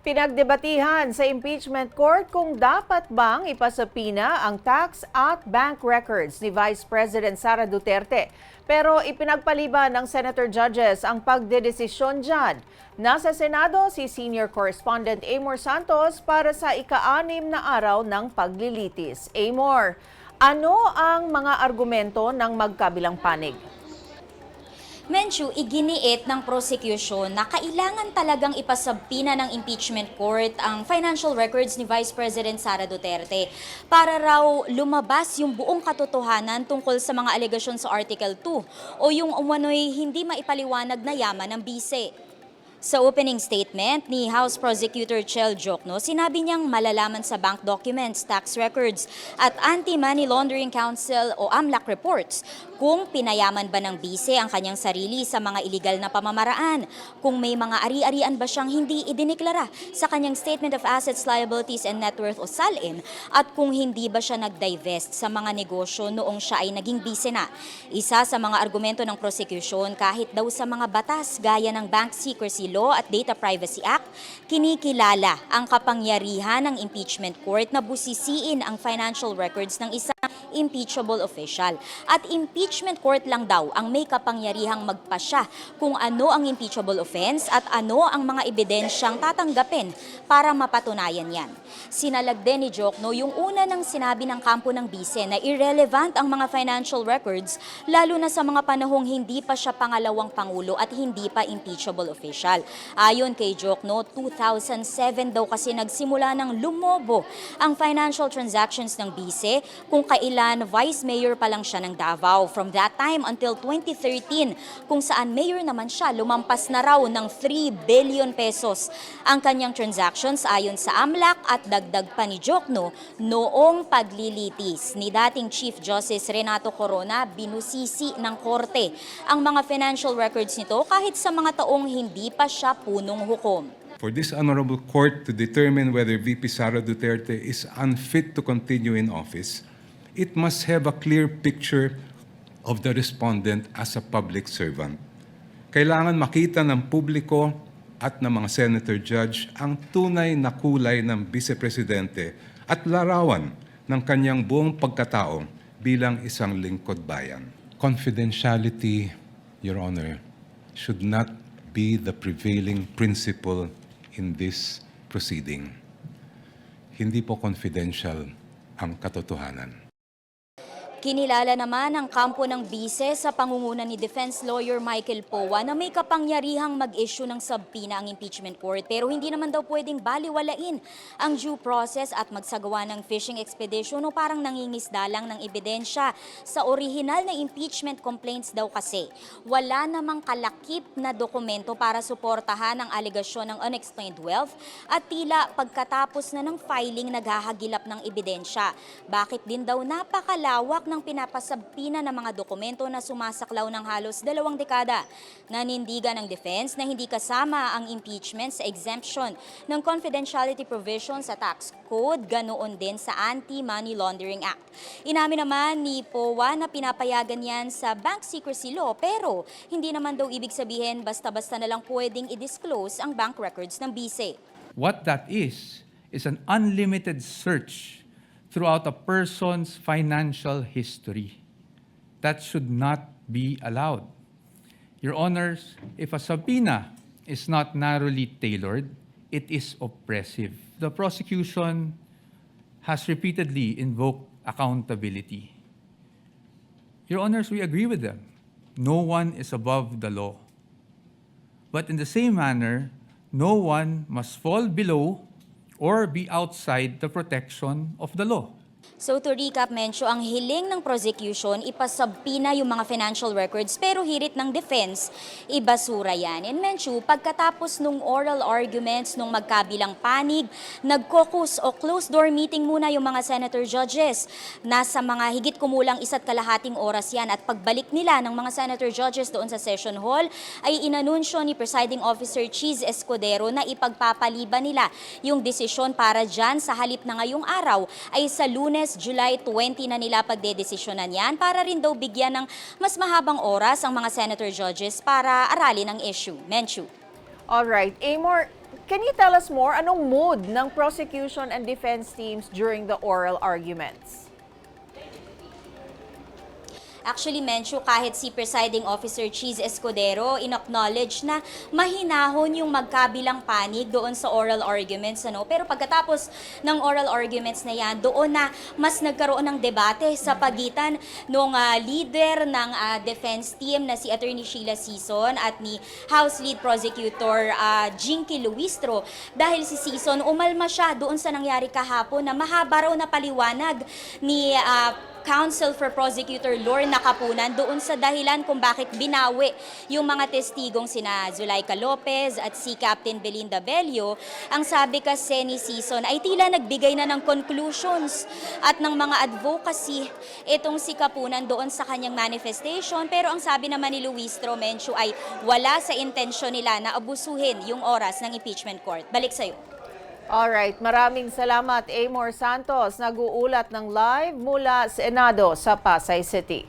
Pinagdebatihan sa impeachment court kung dapat bang ipasapina ang tax at bank records ni Vice President Sara Duterte. Pero ipinagpaliban ng Senator Judges ang pagdedesisyon dyan. Nasa Senado si Senior Correspondent Amor Santos para sa ika-6 na araw ng paglilitis. Amor, ano ang mga argumento ng magkabilang panig? Menchu, iginiit ng prosecution na kailangan talagang ipasabpina ng impeachment court ang financial records ni Vice President Sara Duterte para raw lumabas yung buong katotohanan tungkol sa mga alegasyon sa Article 2 o yung umano'y hindi maipaliwanag na yaman ng bise. Sa opening statement ni House Prosecutor Chel Jokno, sinabi niyang malalaman sa bank documents, tax records at Anti-Money Laundering Council o AMLAC reports kung pinayaman ba ng bise ang kanyang sarili sa mga iligal na pamamaraan, kung may mga ari-arian ba siyang hindi idiniklara sa kanyang Statement of Assets, Liabilities and Net Worth o SALIN, at kung hindi ba siya nag-divest sa mga negosyo noong siya ay naging bise na. Isa sa mga argumento ng prosecution, kahit daw sa mga batas gaya ng Bank Secrecy Law at Data Privacy Act, kinikilala ang kapangyarihan ng impeachment court na busisiin ang financial records ng isang impeachable official. At impeachment court lang daw ang may kapangyarihang magpasya kung ano ang impeachable offense at ano ang mga ebidensyang tatanggapin para mapatunayan yan. Sinalag din ni Jokno yung una ng sinabi ng kampo ng bise na irrelevant ang mga financial records lalo na sa mga panahong hindi pa siya pangalawang pangulo at hindi pa impeachable official. Ayon kay Jokno, 2007 daw kasi nagsimula ng lumobo ang financial transactions ng bise kung kailan vice mayor pa lang siya ng Davao. From that time until 2013, kung saan mayor naman siya, lumampas na raw ng 3 billion pesos ang kanyang transactions ayon sa AMLAC at dagdag pa ni Jokno, noong paglilitis ni dating Chief Justice Renato Corona, binusisi ng korte ang mga financial records nito kahit sa mga taong hindi pa siya punong hukom. For this honorable court to determine whether VP Sara Duterte is unfit to continue in office, it must have a clear picture of the respondent as a public servant. Kailangan makita ng publiko at ng mga senator judge ang tunay na kulay ng vice-presidente at larawan ng kanyang buong pagkatao bilang isang lingkod bayan. Confidentiality, Your Honor, should not be the prevailing principle in this proceeding. Hindi po confidential ang katotohanan. Kinilala naman ang kampo ng bise sa pangunguna ni Defense Lawyer Michael Powa na may kapangyarihang mag-issue ng subpoena ang impeachment court pero hindi naman daw pwedeng baliwalain ang due process at magsagawa ng fishing expedition o parang nangingisda lang ng ebidensya. Sa orihinal na impeachment complaints daw kasi, wala namang kalakip na dokumento para suportahan ang alegasyon ng unexplained wealth at tila pagkatapos na ng filing naghahagilap ng ebidensya. Bakit din daw napakalawak ng pinapasabpina ng mga dokumento na sumasaklaw ng halos 2 dekada. Nanindigan ng defense na hindi kasama ang impeachment sa exemption ng confidentiality provisions sa tax code, ganoon din sa Anti-Money Laundering Act. Inamin naman ni Powa na pinapayagan yan sa Bank Secrecy Law pero hindi naman daw ibig sabihin basta-basta na lang pwedeng i-disclose ang bank records ng bise. What that is an unlimited search throughout a person's financial history. That should not be allowed. Your Honors, if a subpoena is not narrowly tailored, it is oppressive. The prosecution has repeatedly invoked accountability. Your Honors, we agree with them. No one is above the law. But in the same manner, no one must fall below or be outside the protection of the law. So to recap, Mencho, ang hiling ng prosecution, ipasabpina yung mga financial records pero hirit ng defense, ibasura yan. And Mencho, pagkatapos nung oral arguments nung magkabilang panig, nag-caucus o closed-door meeting muna yung mga senator judges. Nasa mga higit kumulang 1.5 oras yan at pagbalik nila ng mga senator judges doon sa session hall ay inanunsyo ni Presiding Officer Cheese Escudero na ipagpapaliban nila yung desisyon para dyan sa halip na ngayong araw ay sa Lunes, July 20 na nila pagdedesisyonan yan para rin daw bigyan ng mas mahabang oras ang mga senator judges para aralin ang issue. Menchu. Alright, Amor, can you tell us more? Anong mood ng prosecution and defense teams during the oral arguments? Actually, Menchu, kahit si Presiding Officer Cheese Escudero in-acknowledge na mahinahon yung magkabilang panig doon sa oral arguments. Pero pagkatapos ng oral arguments na yan, doon na mas nagkaroon ng debate sa pagitan ng leader ng defense team na si Attorney Sheila Sison at ni House Lead Prosecutor Jinky Luistro. Dahil si Sison umalma siya doon sa nangyari kahapon na mahaba raw na paliwanag ni Counsel for Prosecutor Lorna Kapunan doon sa dahilan kung bakit binawi yung mga testigong sina Zulaika Lopez at si Captain Belinda Bello. Ang sabi kasi ni Sison ay tila nagbigay na ng conclusions at ng mga advocacy itong si Kapunan doon sa kanyang manifestation. Pero ang sabi naman ni Luistro, Menchu, ay wala sa intensyon nila na abusuhin yung oras ng impeachment court. Balik sa'yo. Alright, maraming salamat Amor Santos, nag-uulat ng live mula Senado sa Pasay City.